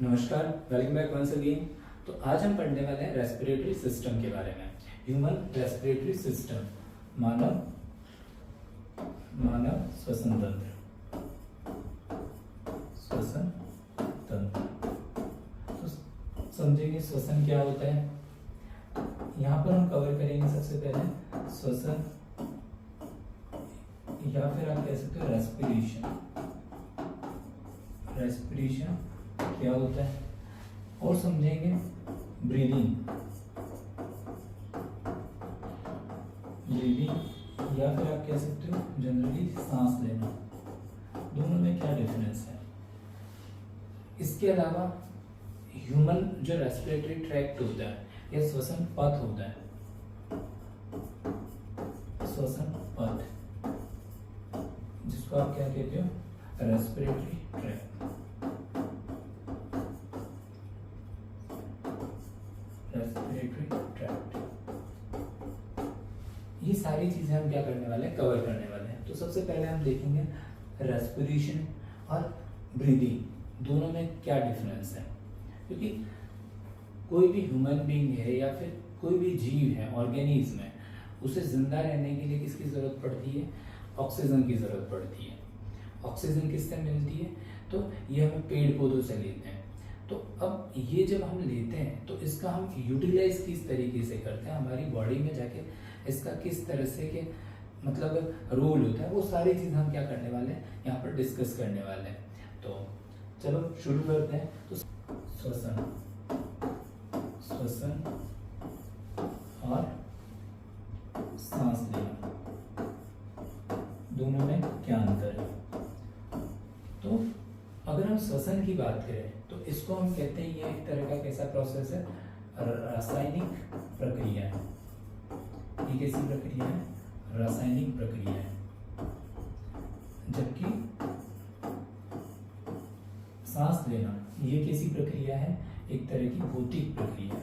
नमस्कार, welcome back once again. तो आज हम पढ़ने वाले हैं रेस्पिरेटरी सिस्टम के बारे में। ह्यूमन रेस्पिरेटरी सिस्टम, मानव मानव श्वसन तंत्र। श्वसन तंत्र तो समझेंगे श्वसन क्या होता है। यहाँ पर हम कवर करेंगे सबसे पहले श्वसन, या फिर आप कह सकते हो रेस्पिरेशन। रेस्पिरेशन क्या होता है, और समझेंगे ब्रीदिंग। ब्रीदिंग या फिर आप कह सकते हो जनरली सांस लेना। दोनों में क्या डिफरेंस है। इसके अलावा ह्यूमन जो रेस्पिरेटरी ट्रैक्ट होता है या श्वसन पथ होता है, श्वसन पथ जिसको आप क्या कहते हो, रेस्पिरेटरी ट्रैक्ट। रेस्पिरेटरी ट्रैक्ट, ये सारी चीजें हम क्या करने वाले हैं, कवर करने वाले हैं। तो सबसे पहले हम देखेंगे रेस्पिरेशन और ब्रीदिंग दोनों में क्या डिफरेंस है। क्योंकि कोई भी ह्यूमन बीइंग है या फिर कोई भी जीव है, ऑर्गेनिज्म है, उसे जिंदा रहने के लिए किसकी जरूरत पड़ती है, ऑक्सीजन की जरूरत पड़ती है। ऑक्सीजन किससे मिलती है, तो ये हम पेड़ पौधों से लेते हैं। तो अब ये जब हम लेते हैं तो इसका हम यूटिलाइज किस तरीके से करते हैं, हमारी बॉडी में जाके इसका किस तरह से के मतलब रोल होता है, वो सारी चीज़ हम क्या करने वाले हैं, यहाँ पर डिस्कस करने वाले हैं। तो चलो शुरू करते हैं। तो श्वसन, श्वसन और सांस लेना, दोनों में क्या अंतर है। तो अगर हम श्वसन की बात करें तो इसको हम कहते हैं, ये एक तरह का कैसा प्रोसेस है, रासायनिक प्रक्रिया है। ये कैसी प्रक्रिया है, रासायनिक प्रक्रिया है। जबकि सांस लेना ये कैसी प्रक्रिया है, एक तरह की भौतिक प्रक्रिया।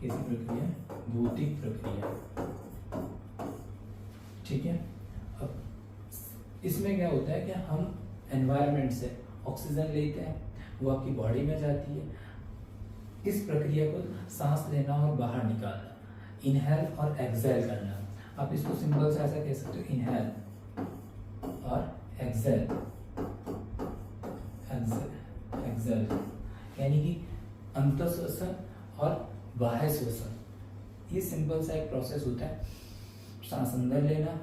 कैसी प्रक्रिया, भौतिक प्रक्रिया। ठीक है। अब इसमें क्या होता है कि हम एनवायरनमेंट से ऑक्सीजन लेते हैं, वो आपकी बॉडी में जाती है। इस प्रक्रिया को सांस लेना और बाहर निकालना, इनहेल और एक्सहेल करना। आप इसको सिंपल से ऐसा कह सकते हो, इनहेल और एक्सहेल। एक्सहेल यानी कि अंतःश्वसन और बाह्य श्वसन। ये सिंपल सा एक प्रोसेस होता है, सांस अंदर लेना,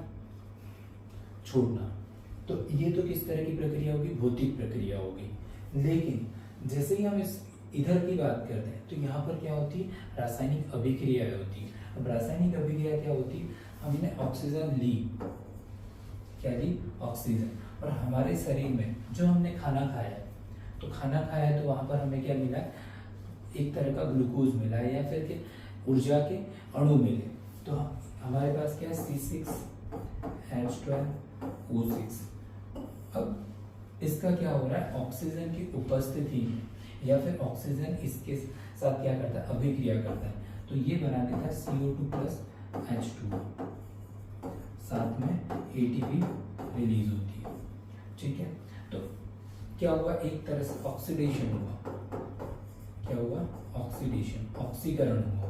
छोड़ना। तो ये तो किस तरह की प्रक्रिया होगी, भौतिक प्रक्रिया होगी। लेकिन जैसे ही हम इस इधर की बात करते हैं तो यहाँ पर क्या होती है, रासायनिक अभिक्रिया होती है। अब रासायनिक अभिक्रिया क्या होती है, हमने ऑक्सीजन ली, क्या ली, ऑक्सीजन। और हमारे शरीर में जो हमने खाना खाया, तो खाना खाया तो वहां पर हमें क्या मिला, एक तरह का ग्लूकोज मिला या फिर के ऊर्जा के अणु मिले। तो हमारे पास क्या है, C6H12O6। अब इसका क्या हो रहा है, ऑक्सीजन की उपस्थिति में या फिर ऑक्सीजन इसके साथ क्या करता है, अभिक्रिया करता है। तो ये बना देता है CO2 प्लस H2, साथ में ATP रिलीज होती है। ठीक है। तो क्या हुआ, एक तरह से ऑक्सीडेशन हुआ। क्या हुआ, ऑक्सीडेशन, ऑक्सीकरण हुआ।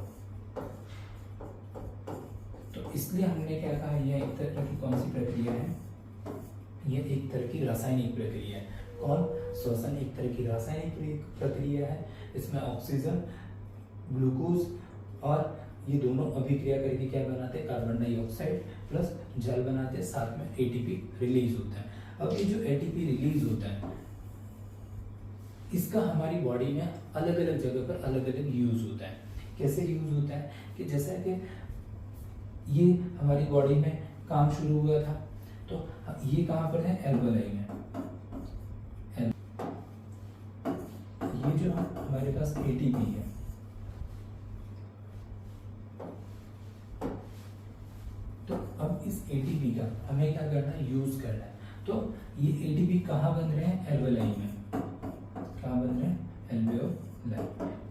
तो इसलिए हमने क्या कहा, यह एक तरह की कौन सी प्रक्रिया है, यह एक तरह की रासायनिक प्रक्रिया है। कौन, श्वसन एक तरह की रासायनिक प्रक्रिया है। इसमें ऑक्सीजन, ग्लूकोज और ये दोनों अभिक्रिया करके क्या बनाते हैं, कार्बन डाइऑक्साइड प्लस जल बनाते हैं, साथ में ATP रिलीज होता है। अब ये जो ATP रिलीज होता है, इसका हमारी बॉडी में अलग अलग जगह पर अलग अलग यूज होता है। कैसे यूज होता है कि जैसा कि ये हमारी बॉडी में काम शुरू हुआ था, तो ये कहां पर है, एल्वेलाई में। ये जो हमारे पास ATP है, तो अब इस ATP का हमें क्या करना है, यूज करना है। तो ये ATP कहाँ बन रहे हैं, एल्वेलाई में। कहाँ बन रहे हैं, एल्वेओलाई,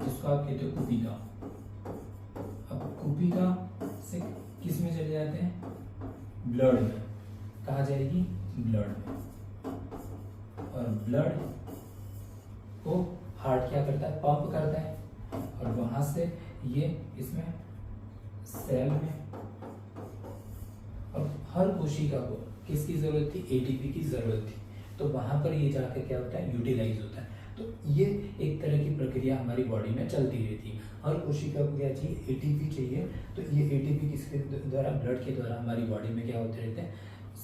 जिसको आप कहते हो कुपिका। अब कुपिका से किस में चले जाते हैं, ब्लड में। कहा जाएगी, ब्लड में। और ब्लड को हार्ट क्या करता है, पंप करता है, और वहां से ये इसमें सेल में, और हर कोशिका को किसकी जरूरत थी, एटीपी की जरूरत थी, तो वहां पर ये जाकर क्या होता है, यूटिलाइज होता है। तो ये एक तरह की प्रक्रिया हमारी बॉडी में चलती रहती है। हर कोशिका को क्या चाहिए, एटीपी चाहिए, तो ये एटीपी किसके द्वारा, ब्लड के द्वारा हमारी बॉडी में क्या होते रहते हैं,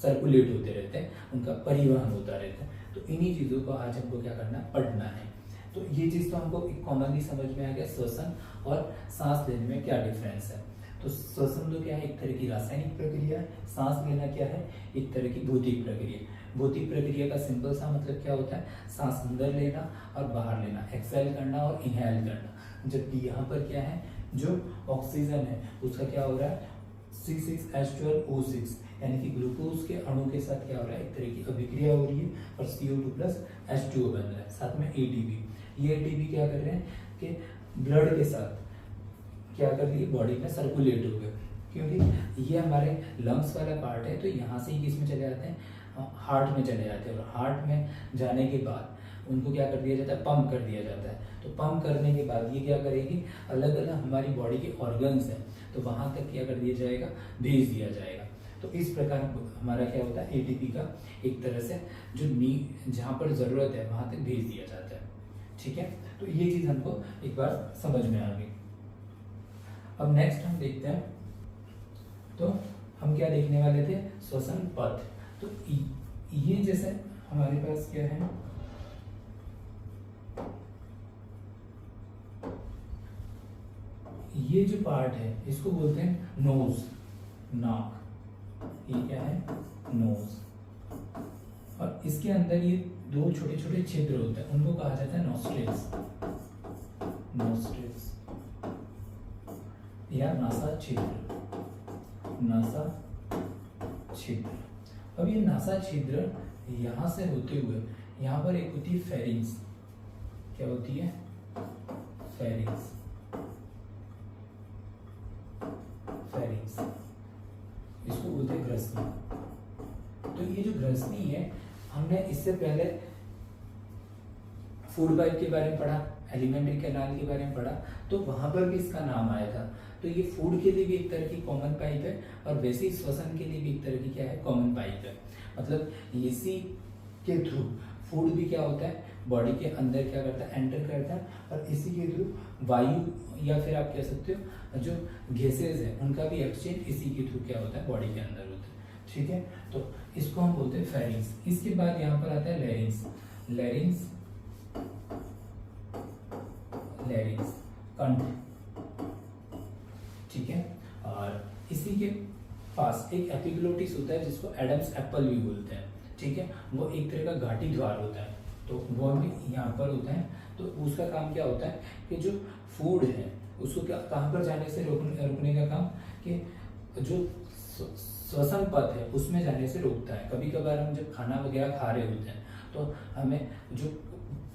सर्कुलेट होते रहते हैं, उनका परिवहन होता रहता है। तो इन्हीं चीज़ों को आज हमको क्या करना है, पढ़ना है। तो ये चीज़ तो हमको कॉमनली समझ में आ गया, श्वसन और सांस लेने में क्या डिफरेंस है। तो श्वसन तो क्या है, एक तरह की रासायनिक प्रक्रिया है, सांस लेना क्या है, एक तरह की भौतिक प्रक्रिया। भौतिक प्रक्रिया का सिंपल सा मतलब क्या होता है, सांस अंदर लेना और बाहर लेना, एक्सहेल करना और इनहेल करना। जबकि यहाँ पर क्या है, जो ऑक्सीजन है उसका क्या हो रहा है, C6H12O6 यानी कि ग्लूकोज के अणु के साथ क्या हो रहा है, एक तरह की अभिक्रिया हो रही है और CO2+H2O बन रहा है, साथ में ATP। ये ATP क्या कर रहे हैं कि ब्लड के साथ क्या कर रही है, बॉडी में सर्कुलेट हो गए, क्योंकि ये हमारे लंग्स वाला पार्ट है, तो यहाँ से ही किस में चले जाते हैं, हार्ट में चले जाते हैं, और हार्ट में जाने के बाद उनको क्या कर दिया जाता है, पंप कर दिया जाता है। तो पंप करने के बाद ये क्या करेगी, अलग अलग हमारी बॉडी के ऑर्गन्स हैं, तो वहाँ तक क्या कर दिया जाएगा, भेज दिया जाएगा। तो इस प्रकार हमारा क्या होता है, एटीपी का एक तरह से जो जहाँ पर ज़रूरत है वहाँ तक भेज दिया जाता है। ठीक है, तो ये चीज़ हमको एक बार समझ में आ गई। अब नेक्स्ट हम देखते हैं, तो हम क्या देखने वाले थे, श्वसन पथ। तो ये जैसे हमारे पास क्या है, ये जो पार्ट है इसको बोलते हैं नोज, नाक, ये क्या है, नोज, और इसके अंदर ये दो छोटे छोटे छिद्र होते हैं, उनको कहा जाता है नॉस्ट्रिल्स, नॉस्ट्रिल्स या नासा छिद्र, नासा छिद्र। अब ये नासा छिद्र यहां से होते हुए यहाँ पर एक होती है फेरिंग्स, क्या होती है, फेरिंग्स, फेरिंग्स, इसको बोलते हैं ग्रसनी। तो ये जो ग्रसनी है, हमने इससे पहले फूड पाइप के बारे में पढ़ा, एलिमेंट्री कैनाल के बारे में पढ़ा, तो वहां पर भी इसका नाम आया था। तो ये फूड के लिए भी एक तरह की कॉमन पाइप है, और वैसे ही श्वसन के लिए भी एक तरह की क्या है, कॉमन पाइप है। मतलब इसी के थ्रू फूड भी क्या होता है, बॉडी के अंदर क्या करता है, एंटर करता है, और इसी के थ्रू वायु या फिर आप कह सकते हो जो गैसेज है उनका भी एक्सचेंज इसी के थ्रू क्या होता है, बॉडी के अंदर होता है। ठीक है, तो इसको हम बोलते हैं फेरिंग्स। इसके बाद यहाँ पर आता है लैरिंग्स, लैरिंग्स, लैरिंग्स कंठ। ठीक है, और इसी के पास एक एपिग्लोटिस होता है जिसको एडम्स एप्पल भी बोलते हैं। ठीक है, वो एक तरह का घाटी द्वार होता है, तो वो भी यहाँ पर होता है। तो उसका काम क्या होता है कि जो फूड है उसको क्या, कहाँ पर जाने से रोकने का काम, कि जो श्वसन पथ है उसमें जाने से रोकता है। कभी कभार हम जब खाना वगैरह खा रहे होते हैं तो हमें जो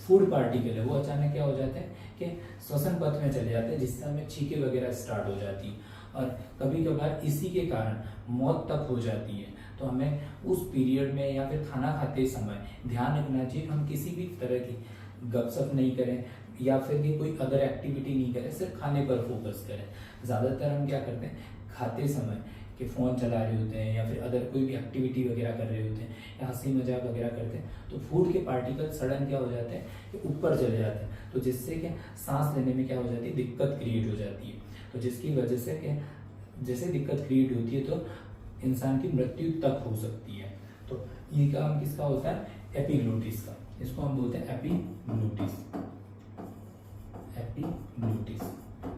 फूड पार्टिकल है वो अचानक क्या हो जाता है कि श्वसन पथ में चले जाते हैं, जिससे हमें छींके वगैरह स्टार्ट हो जाती है, और कभी कभार इसी के कारण मौत तक हो जाती है। तो हमें उस पीरियड में या फिर खाना खाते समय ध्यान रखना चाहिए, हम किसी भी तरह की गपशप नहीं करें या फिर कि कोई अदर एक्टिविटी नहीं करें, सिर्फ खाने पर फोकस करें। ज़्यादातर हम क्या करते हैं, खाते समय कि फ़ोन चला रहे होते हैं या फिर अदर कोई भी एक्टिविटी वगैरह कर रहे होते हैं या हंसी मजाक वगैरह करते हैं, तो फूड के पार्टिकल सडन क्या हो जाते हैं कि ऊपर चले जाते हैं, तो जिससे क्या सांस लेने में क्या हो जाती है, दिक्कत क्रिएट हो जाती है। तो जिसकी वजह से क्या, जैसे दिक्कत क्रिएट होती है तो इंसान की मृत्यु तक हो सकती है। तो ये काम किसका होता है, एपिग्लोटिस का, इसको हम बोलते हैं एपिग्लोटिस, एपिग्लोटिस।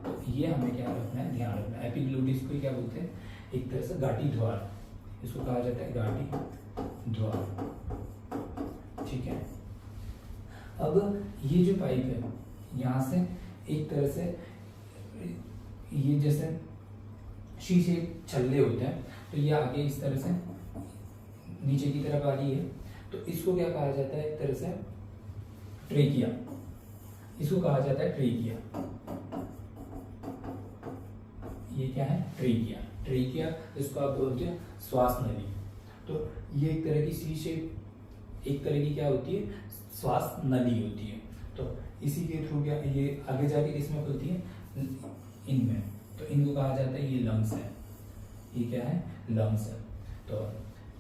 तो ये हमें क्या रखना है, ध्यान रखना है। एपिग्लोटिस को क्या बोलते हैं, एक तरह से घाटी द्वार, इसको कहा जाता है घाटी द्वार। ठीक है, अब ये जो पाइप है यहाँ से एक तरह से ये जैसे शीशे छल्ले होते हैं, तो ये आगे इस तरह से नीचे की तरफ आ रही है, तो इसको क्या कहा जाता है, एक तरह से ट्रेकिया, इसको कहा जाता है ट्रेकिया। ये क्या है, ट्रेकिया, ट्रेकिया इसको आप बोलते हैं श्वास नली। तो ये एक तरह की शीशे, एक तरह की क्या होती है, श्वास नली होती है। तो इसी के थ्रू क्या ये आगे जाके किसमें खुलती है, इनमें, तो इनको कहा जाता है ये लंग्स है, ये क्या है, लंग्स है। तो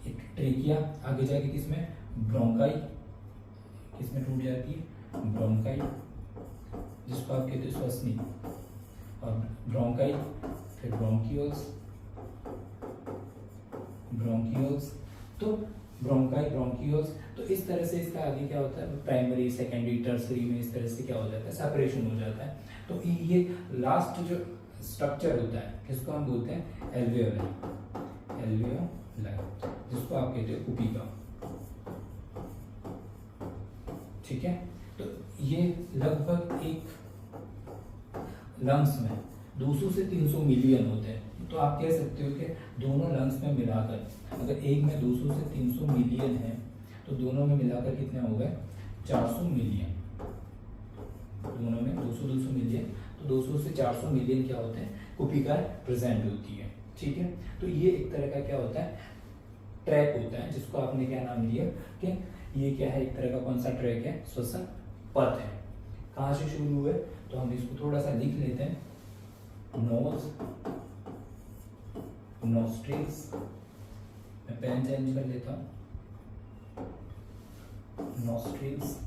एक ट्रेकिया आगे जाके किसमें, ब्रोंकाई, किसमें टूट जाती है, ब्रोंकाई, जिसको आप कहते हैं श्वसनी, और ब्रोंकाई, फिर ब्रोंकियोल्स, ब्रोंकियोल्स, तो ब्रोंकाई, ब्रोंकियोल्स। तो इस तरह से इसका आगे क्या होता है, प्राइमरी, सेकेंडरी, टर्सरी में इस तरह से क्या हो जाता है, सेपरेशन हो जाता है। तो ये लास्ट जो स्ट्रक्चर होता है किसको हम बोलते हैं, एल्वेओलाई, एल्वेओलाई, जिसको आप कहते हो कुपिका, ठीक है। तो ये लगभग एक लंग्स में 200 से 300 मिलियन होते हैं। तो आप कह सकते हो कि दोनों लंग्स में मिलाकर अगर एक में 200 से 300 मिलियन है तो दोनों में मिलाकर कितने हो गए, 400 मिलियन, दोनों में 200 मिलियन, तो 200 से 400 मिलियन क्या होते हैं, कुपिका प्रेजेंट होती है, ठीक है। तो ये एक तरह का क्या होता है, ट्रैक होता है, जिसको आपने क्या नाम दिया कि ये क्या है, एक तरह का कौन सा ट्रैक है, श्वसन पथ है। कहाँ से शुरू हुए, तो हम इसको थोड़ा सा लिख लेते हैं, नोज, नोस्ट्रिल्स, मैं पेन चेंज कर लेता हूँ, नोस्ट्रिल्स,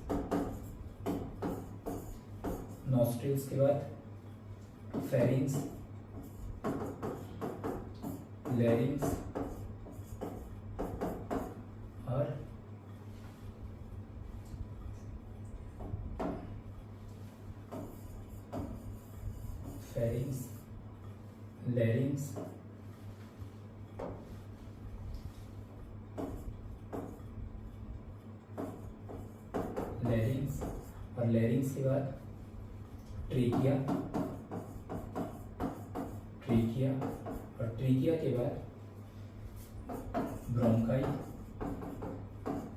नोस्ट्रिल्स के बाद फेरिंग्स, लैरिंग्स और फेरिंग्स, लैरिंग्स, लैरिंग्स, और लैरिंग्स के बाद ट्रेकिया, ट्रेकिया, और ट्रेकिया के बाद ब्रोंकाई,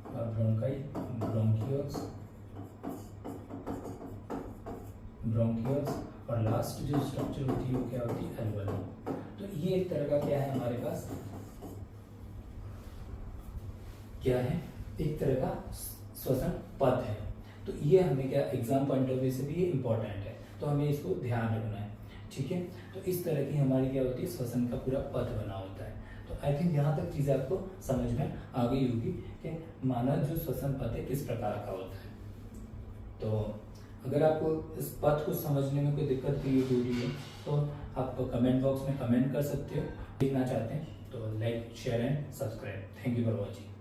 और ब्रोंकाई, ब्रोंकियोल्स, ब्रोंकियोल्स, और लास्ट जो स्ट्रक्चर होती है वो क्या होती है, एल्वेओलाई। तो ये एक तरह का क्या है हमारे पास, क्या है, एक तरह का श्वसन पथ है। तो ये हमें क्या एग्जाम पॉइंट ऑफ व्यू से भी ये इंपॉर्टेंट है, तो हमें इसको ध्यान रखना है, ठीक है। तो इस तरह की हमारी क्या होती है, श्वसन का पूरा पथ बना होता है। तो आई थिंक यहाँ तक चीज़ें आपको समझ में आ गई होगी कि मानव जो श्वसन पथ है किस प्रकार का होता है। तो अगर आपको इस पथ को समझने में कोई दिक्कत क्रिएट हो रही है तो आप कमेंट बॉक्स में कमेंट कर सकते हो। देखना चाहते हैं तो like, share and subscribe. Thank you for watching.